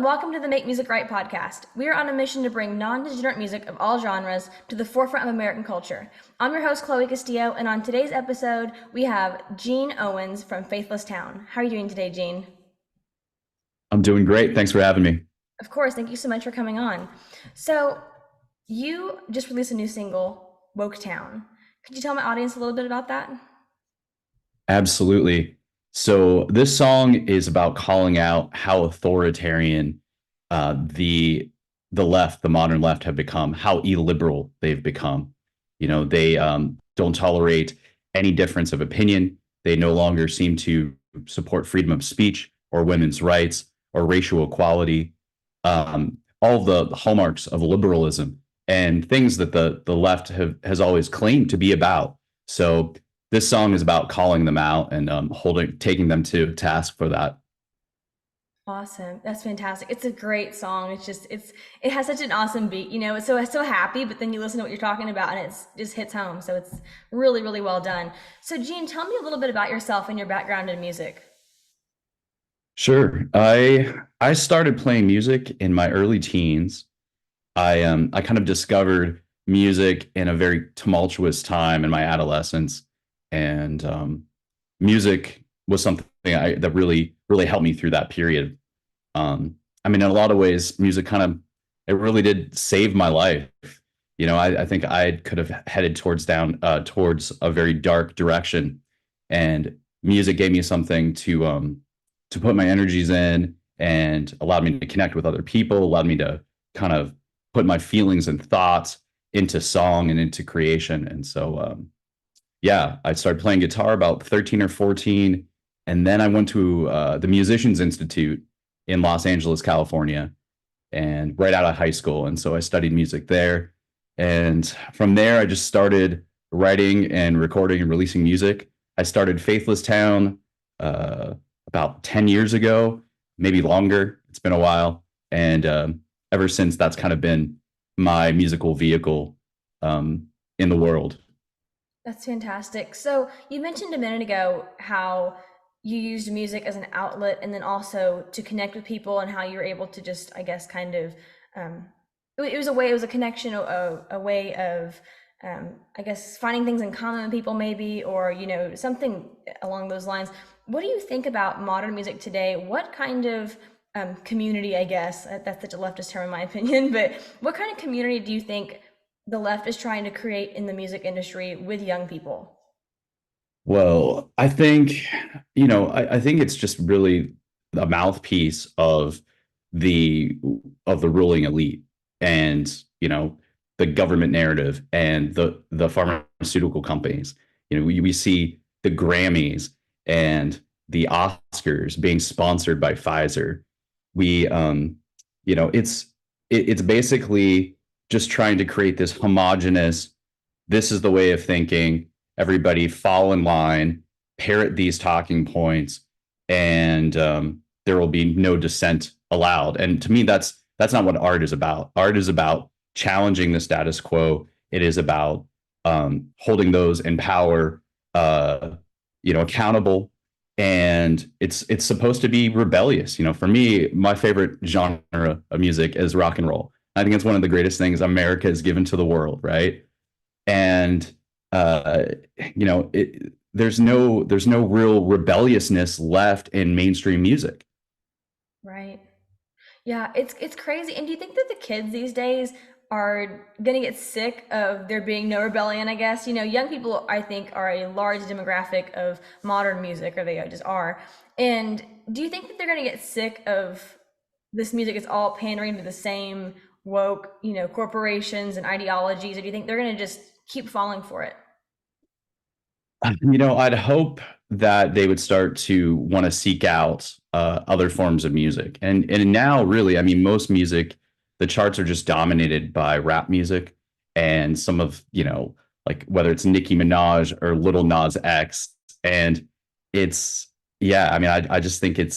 and welcome to the Make Music Right podcast. We are on a mission to bring non-degenerate music of all genres to the forefront of American culture. I'm your host, Chloe Castillo, and on today's episode, we have Gene Owens from Faithless Town. How are you doing today, Gene? I'm doing great. Thanks for having me. Of course, thank you so much for coming on. So, you just released a new single, Woke Town. Could you tell my audience a little bit about that? Absolutely. So this song is about calling out how authoritarian the left, the modern left, have become, how illiberal they've become. They don't tolerate any difference of opinion. They no longer seem to support freedom of speech or women's rights or racial equality. All the hallmarks of liberalism and things that the left has always claimed to be about. So this song is about calling them out and taking them to task for that. Awesome. That's fantastic. It's a great song. It has such an awesome beat. It's so happy, but then you listen to what you're talking about and it just hits home. So it's really, really well done. So Gene, tell me a little bit about yourself and your background in music. Sure. I started playing music in my early teens. I kind of discovered music in a very tumultuous time in my adolescence, and music was something that really helped me through that period. I mean, in a lot of ways, music it really did save my life. I think I could have headed towards a very dark direction, and music gave me something to put my energies in and allowed me to connect with other people, allowed me to kind of put my feelings and thoughts into song and into creation. And so, yeah, I started playing guitar about 13 or 14. And then I went to the Musicians Institute in Los Angeles, California, and right out of high school. And so I studied music there. And from there, I just started writing and recording and releasing music. I started Faithless Town about 10 years ago, maybe longer. It's been a while. And ever since, that's kind of been my musical vehicle in the world. That's fantastic. So you mentioned a minute ago how you used music as an outlet and then also to connect with people and how you were able to just, I guess, kind of, it was a connection, a way of, I guess, finding things in common with people maybe, or, something along those lines. What do you think about modern music today? What kind of community, I guess, that's such a leftist term in my opinion, but what kind of community do you think the left is trying to create in the music industry with young people? Well, I think it's just really a mouthpiece the of the ruling elite, and the government narrative and the pharmaceutical companies. We see the Grammys and the Oscars being sponsored by Pfizer. We it's basically just trying to create this homogenous, this is the way of thinking, everybody fall in line, parrot these talking points, and there will be no dissent allowed. And to me, that's not what art is about. Art is about challenging the status quo. It is about holding those in power, accountable, and it's supposed to be rebellious. For me, my favorite genre of music is rock and roll. I think it's one of the greatest things America has given to the world, right? And uh, there's no real rebelliousness left in mainstream music. Right. Yeah, it's crazy. And do you think that the kids these days are gonna get sick of there being no rebellion, I guess? Young people I think are a large demographic of modern music, or they just are. And do you think that they're gonna get sick of this music is all pandering to the same woke, corporations and ideologies, or do you think they're gonna just keep falling for it? I'd hope that they would start to want to seek out other forms of music. And now, really, I mean, most music, the charts are just dominated by rap music and some of, like whether it's Nicki Minaj or Little Nas X. And it's, yeah, I mean, I just think it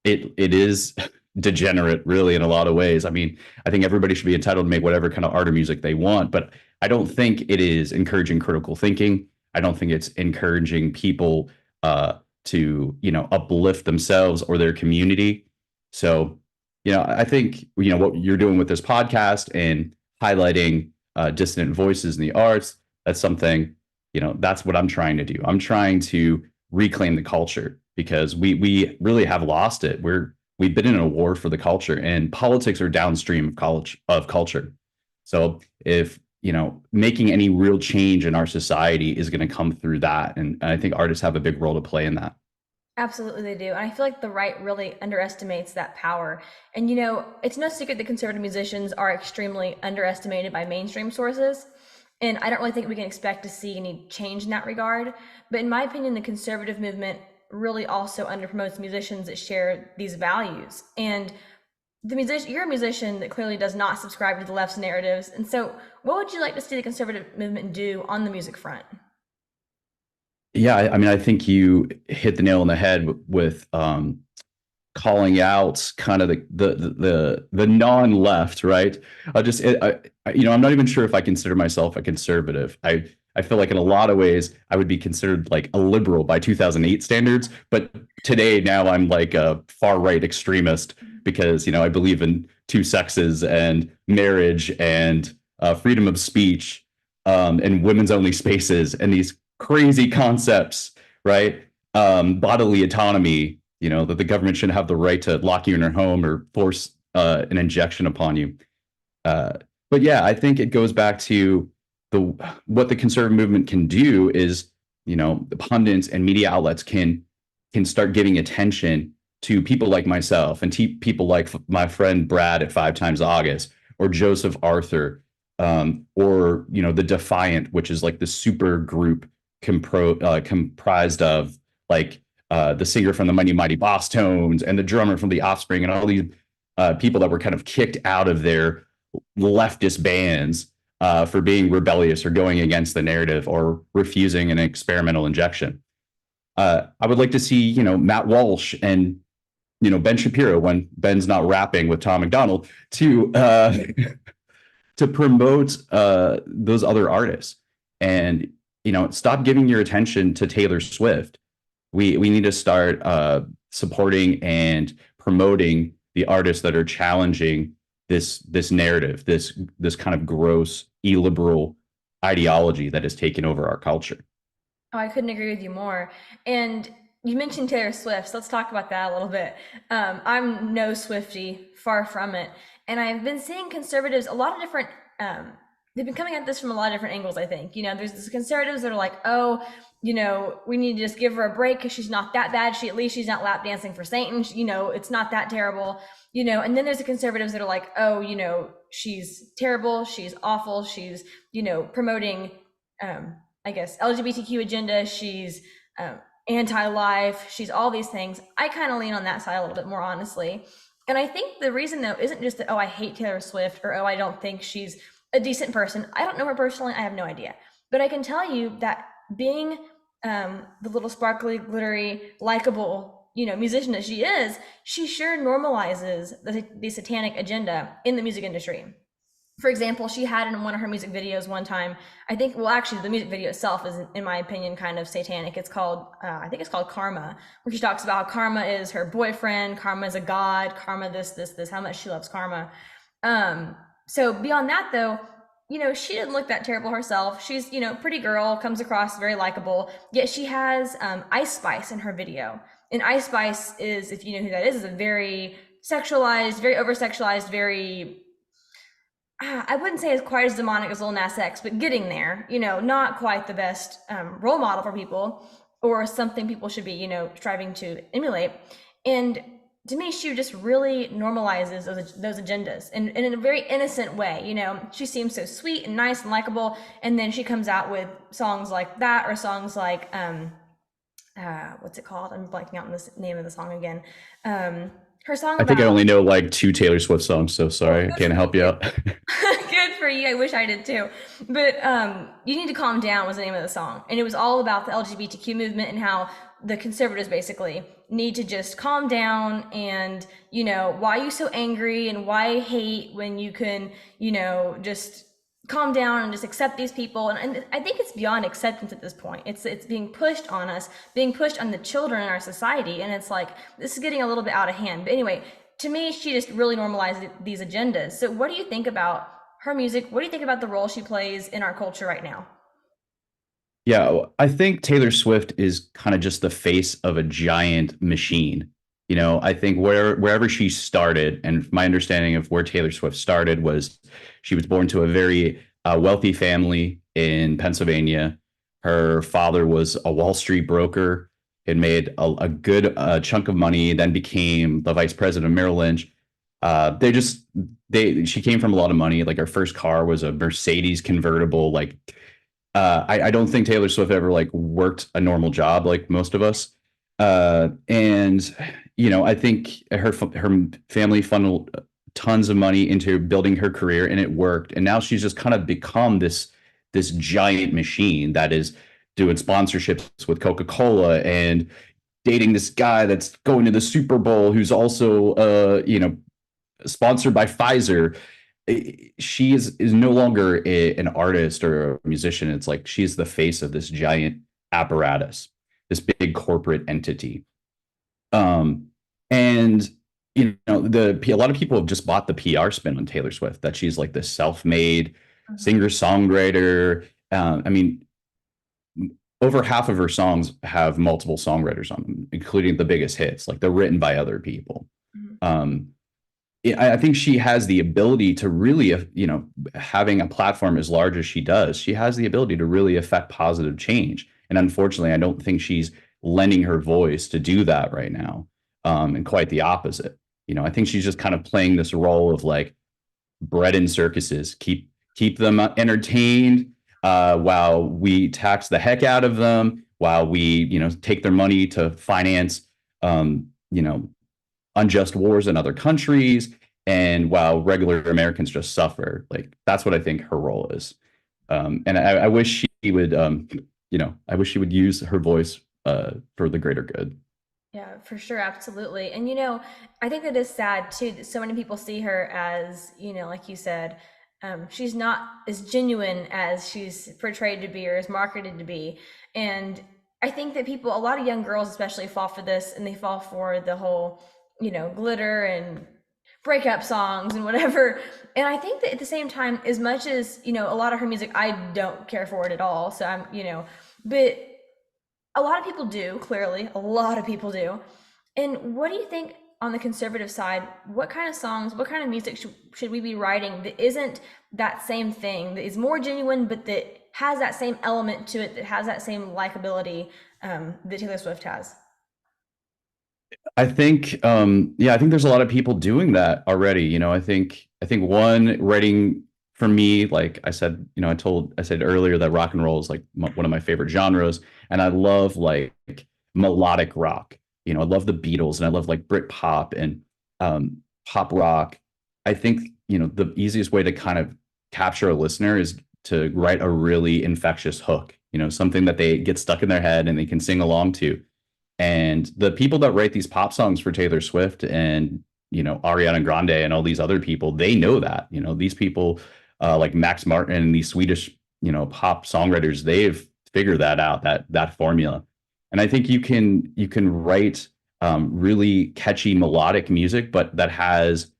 is degenerate, really, in a lot of ways. I mean, I think everybody should be entitled to make whatever kind of art or music they want, but I don't think it is encouraging critical thinking. I don't think it's encouraging people to uplift themselves or their community. So I think what you're doing with this podcast and highlighting dissident voices in the arts. That's something, that's what I'm trying to do. I'm trying to reclaim the culture because we really have lost it. We've been in a war for the culture, and politics are downstream of college of culture. So if making any real change in our society is going to come through that, and I think artists have a big role to play in that. Absolutely, they do. And I feel like the right really underestimates that power. And it's no secret that conservative musicians are extremely underestimated by mainstream sources. And I don't really think we can expect to see any change in that regard. But in my opinion, the conservative movement really also underpromotes musicians that share these values. And you're a musician that clearly does not subscribe to the left's narratives. And so, what would you like to see the conservative movement do on the music front? Yeah, I mean, I think you hit the nail on the head with calling out kind of the non-left, right? I just I'm not even sure if I consider myself a conservative. I feel like in a lot of ways I would be considered like a liberal by 2008 standards, but today now I'm like a far right extremist because I believe in two sexes and marriage and freedom of speech, and women's only spaces and these crazy concepts, right? Bodily autonomy, that the government shouldn't have the right to lock you in your home or force an injection upon you. Uh, but yeah, I think it goes back to the what the conservative movement can do is, the pundits and media outlets can start giving attention to people like myself and people like my friend Brad at Five Times August or Joseph Arthur, or the Defiant, which is like the super group comprised of like the singer from the Mighty Mighty Boss Tones and the drummer from the Offspring and all these people that were kind of kicked out of their leftist bands for being rebellious or going against the narrative or refusing an experimental injection. I would like to see, Matt Walsh and, Ben Shapiro when Ben's not rapping with Tom McDonald to promote those other artists and, stop giving your attention to Taylor Swift. We need to start supporting and promoting the artists that are challenging this narrative, this kind of gross illiberal ideology that has taken over our culture. Oh, I couldn't agree with you more. And you mentioned Taylor Swift, so let's talk about that a little bit. I'm no Swiftie, far from it. And I've been seeing conservatives, a lot of different, they've been coming at this from a lot of different angles, I think. There's these conservatives that are like, oh, we need to just give her a break because she's not that bad. At least she's not lap dancing for Satan. It's not that terrible. And then there's the conservatives that are like, oh, she's terrible. She's awful. She's, promoting, I guess, LGBTQ agenda. She's anti-life. She's all these things. I kind of lean on that side a little bit more, honestly. And I think the reason, though, isn't just that, oh, I hate Taylor Swift or, oh, I don't think she's a decent person. I don't know her personally. I have no idea. But I can tell you that being the little sparkly, glittery, likable, musician that she sure normalizes the satanic agenda in the music industry. For example, she had in one of her music videos one time, I think, well, actually, the music video itself is, in my opinion, kind of satanic. It's called, I think it's called Karma, where she talks about how Karma is her boyfriend, Karma is a god, Karma this, how much she loves Karma. So beyond that, though, she didn't look that terrible herself. She's, pretty girl, comes across very likable, yet she has Ice Spice in her video. And Ice Spice is, if you know who that is a very sexualized, very over-sexualized, very I wouldn't say as quite as demonic as Lil Nas X, but getting there, not quite the best role model for people or something people should be, striving to emulate. And to me, she just really normalizes those agendas and in a very innocent way. She seems so sweet and nice and likable. And then she comes out with songs like that or songs like, what's it called? I'm blanking out on the name of the song again. Her song I think I about only know like two Taylor Swift songs, so sorry, I can't help you out. good for you. I wish I did too. But You Need to Calm Down was the name of the song. And it was all about the LGBTQ movement and how the conservatives basically need to just calm down and, why are you so angry and why hate when you can, just calm down and just accept these people. And I think it's beyond acceptance at this point. It's being pushed on us, being pushed on the children in our society. And it's like, this is getting a little bit out of hand. But anyway, to me, she just really normalized these agendas. So, what do you think about her music? What do you think about the role she plays in our culture right now? Yeah, I think Taylor Swift is kind of just the face of a giant machine. I think wherever she started, and my understanding of where Taylor Swift started was she was born to a very wealthy family in Pennsylvania. Her father was a Wall Street broker, had made a good chunk of money, then became the vice president of Merrill Lynch. She came from a lot of money. Like her first car was a Mercedes convertible, like I don't think Taylor Swift ever like worked a normal job like most of us. And I think her family funneled tons of money into building her career, and it worked. And now she's just kind of become this giant machine that is doing sponsorships with Coca Cola and dating this guy that's going to the Super Bowl, who's also sponsored by Pfizer. She is no longer an artist or a musician. It's like she's the face of this giant apparatus, this big corporate entity. And the a lot of people have just bought the PR spin on Taylor Swift that she's like this self-made Mhm, singer songwriter. I mean, over half of her songs have multiple songwriters on them, including the biggest hits. Like they're written by other people. mhm. Um, I think she has the ability to really, having a platform as large as she does, she has the ability to really affect positive change. And unfortunately, I don't think she's lending her voice to do that right now. And quite the opposite. I think she's just kind of playing this role of like bread and circuses, keep them entertained while we tax the heck out of them, while we, take their money to finance, um, you know, unjust wars in other countries, and while regular Americans just suffer. Like that's what I think her role is. And I wish she would, I wish she would use her voice for the greater good. Yeah, for sure, absolutely. And I think that is sad too that so many people see her as, like you said, she's not as genuine as she's portrayed to be or as marketed to be. And I think that a lot of young girls especially fall for this and they fall for the whole, glitter and breakup songs and whatever. And I think that at the same time, as much as, a lot of her music, I don't care for it at all. So but a lot of people do, clearly. A lot of people do. And what do you think on the conservative side? What kind of songs, what kind of music should we be writing that isn't that same thing, that is more genuine, but that has that same element to it, that has that same likability that Taylor Swift has? I think there's a lot of people doing that already. I think one writing for me, like I said, I said earlier that rock and roll is like one of my favorite genres, and I love like melodic rock. I love the Beatles, and I love like Brit pop and pop rock. I think the easiest way to kind of capture a listener is to write a really infectious hook. Something that they get stuck in their head and they can sing along to. And the people that write these pop songs for Taylor Swift and Ariana Grande and all these other people, they know that. These people like Max Martin and these Swedish pop songwriters, they've figured that out, that formula. And I think you can write really catchy melodic music, but that has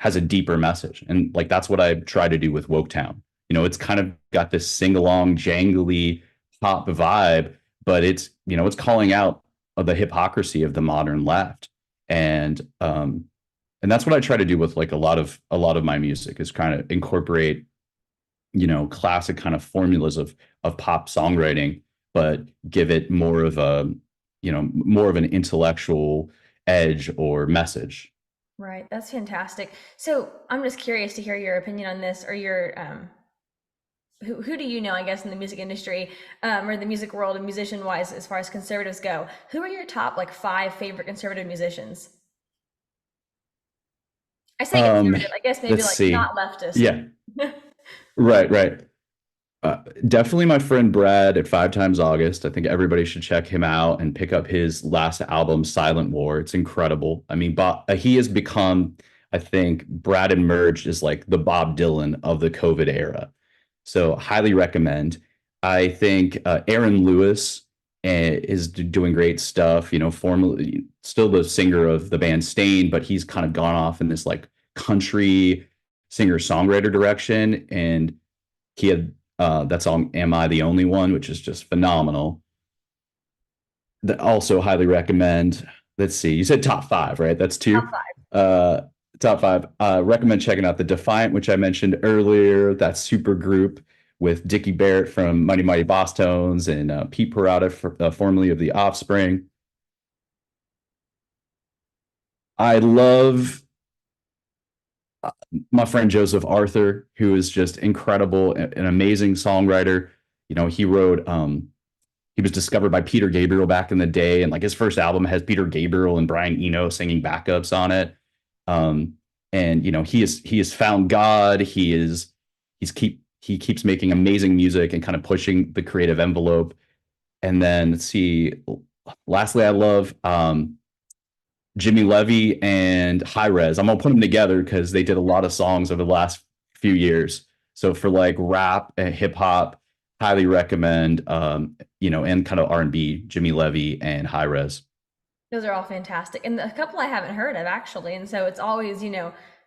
a deeper message. And like that's what I try to do with Woketown. It's kind of got this sing along, jangly pop vibe, but it's calling out of the hypocrisy of the modern left. And that's what I try to do with like a lot of my music is kind of incorporate classic kind of formulas of pop songwriting, but give it more of an intellectual edge or message. Right, that's fantastic. So I'm just curious to hear your opinion on this, or your who do you know, I guess, in the music industry, or the music world and musician wise, as far as conservatives go? Who are your top like five favorite conservative musicians? I say Um, conservative, I guess maybe let's like not see. leftist. Yeah, right, right. Definitely my friend Brad at Five Times August. I think everybody should check him out and pick up his last album, Silent War. It's incredible. I mean, he has become, I think, Brad emerged as like the Bob Dylan of the COVID era. So highly recommend. I think Aaron Lewis and is doing great stuff. You know, formerly still the singer of the band Stain, but he's kind of gone off in this like country singer songwriter direction. And he had that song "Am I the Only One," which is just phenomenal. That also highly recommend. Let's see, you said top five, right? That's Top two. five. Uh, top five. Recommend checking out the Defiant, which I mentioned earlier. That super group with Dickie Barrett from Mighty Mighty Boss Tones and Pete Parada, formerly of The Offspring. I love my friend Joseph Arthur, who is just incredible, an amazing songwriter. You know, he was discovered by Peter Gabriel back in the day, and like his first album has Peter Gabriel and Brian Eno singing backups on it. Um, and you know, he has found God. He keeps making amazing music and kind of pushing the creative envelope. And then let's see, lastly, I love Jimmy Levy and High Res. I'm gonna put them together because they did a lot of songs over the last few years. So for like rap and hip hop, highly recommend. You know, and kind of R&B, Jimmy Levy and High Res. Those are all fantastic. And a couple I haven't heard of actually. And so it's always,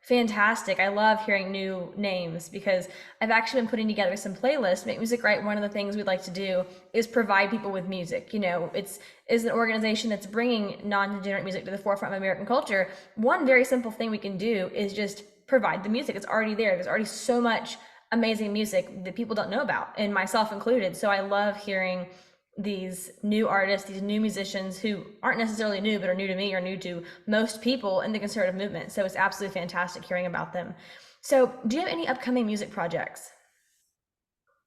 fantastic. I love hearing new names because I've actually been putting together some playlists. Make Music Right, one of the things we'd like to do is provide people with music. It's is an organization that's bringing non-degenerate music to the forefront of American culture. One very simple thing we can do is just provide the music. It's already there. There's already so much amazing music that people don't know about, and myself included. So I love hearing these new artists, these new musicians who aren't necessarily new, but are new to me or new to most people in the conservative movement. So it's absolutely fantastic hearing about them. So, do you have any upcoming music projects?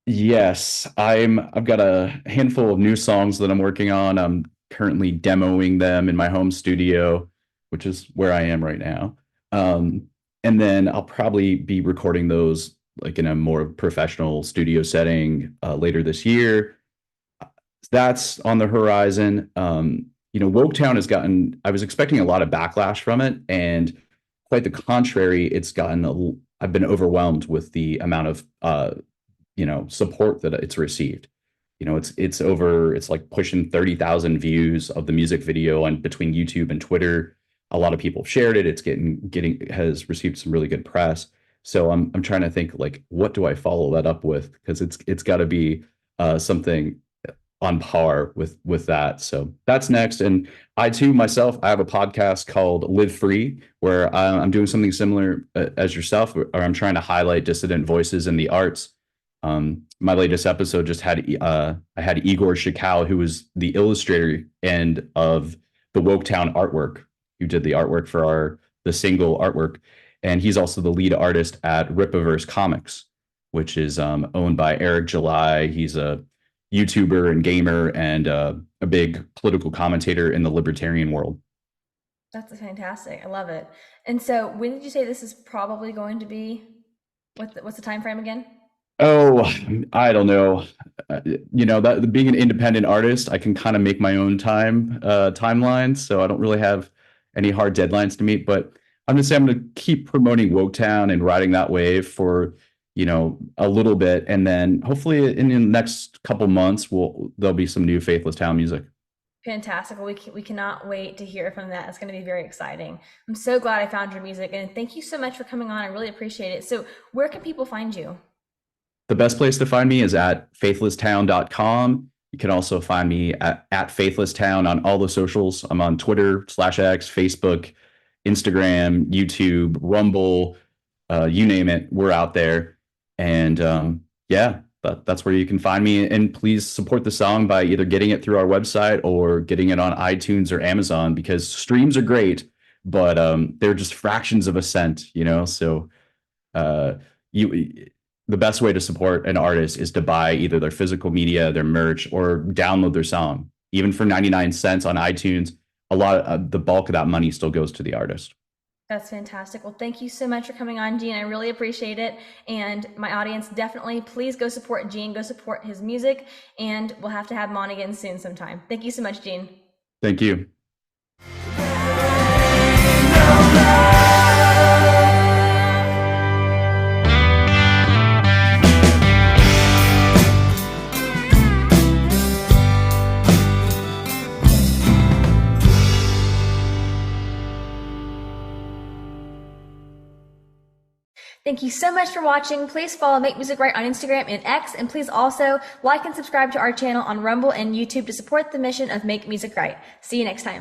Yes, I've got a handful of new songs that I'm working on. I'm currently demoing them in my home studio, which is where I am right now. Um, and then I'll probably be recording those like in a more professional studio setting later this year. That's on the horizon. You know, Woketown has gotten, I was expecting a lot of backlash from it, and quite the contrary, I've been overwhelmed with the amount of, you know, support that it's received. You know, it's like pushing 30,000 views of the music video on between YouTube and Twitter. A lot of people shared it. It's has received some really good press. So I'm trying to think like, what do I follow that up with? Because it's got to be something on par with that. So that's next. And I too myself, I have a podcast called Live Free, where I'm doing something similar as yourself, or I'm trying to highlight dissident voices in the arts. My latest episode just had I had Igor Shikal, who was the illustrator and of the Woketown artwork, who did the artwork for the single artwork, and he's also the lead artist at Ripaverse Comics, which is owned by Eric July. He's a YouTuber and gamer and a big political commentator in the libertarian world. That's fantastic. I love it. And so, when did you say this is probably going to be? What's the time frame again? Oh, I don't know. You know, that being an independent artist, I can kind of make my own timeline, so I don't really have any hard deadlines to meet. But I'm just saying I'm going to keep promoting Woketown and riding that wave for a little bit, and then hopefully in the next couple months there'll be some new Faithless Town music. Fantastic. Well, we cannot wait to hear from that. It's going to be very exciting. I'm so glad I found your music, and thank you so much for coming on. I really appreciate it. So, where can people find you? The best place to find me is at faithlesstown.com. You can also find me at faithlesstown on all the socials. I'm on Twitter/X, Facebook, Instagram, YouTube, Rumble, you name it, we're out there. And yeah, that's where you can find me. And please support the song by either getting it through our website or getting it on iTunes or Amazon, because streams are great, but they're just fractions of a cent. So uh, you the best way to support an artist is to buy either their physical media, their merch, or download their song. Even for 99 cents on iTunes, a lot of the bulk of that money still goes to the artist. That's fantastic. Well, thank you so much for coming on, Gene. I really appreciate it. And my audience, definitely please go support Gene, go support his music, and we'll have to have him on again soon sometime. Thank you so much, Gene. Thank you. Thank you so much for watching. Please follow Make Music Right on Instagram and X, and please also like and subscribe to our channel on Rumble and YouTube to support the mission of Make Music Right. See you next time.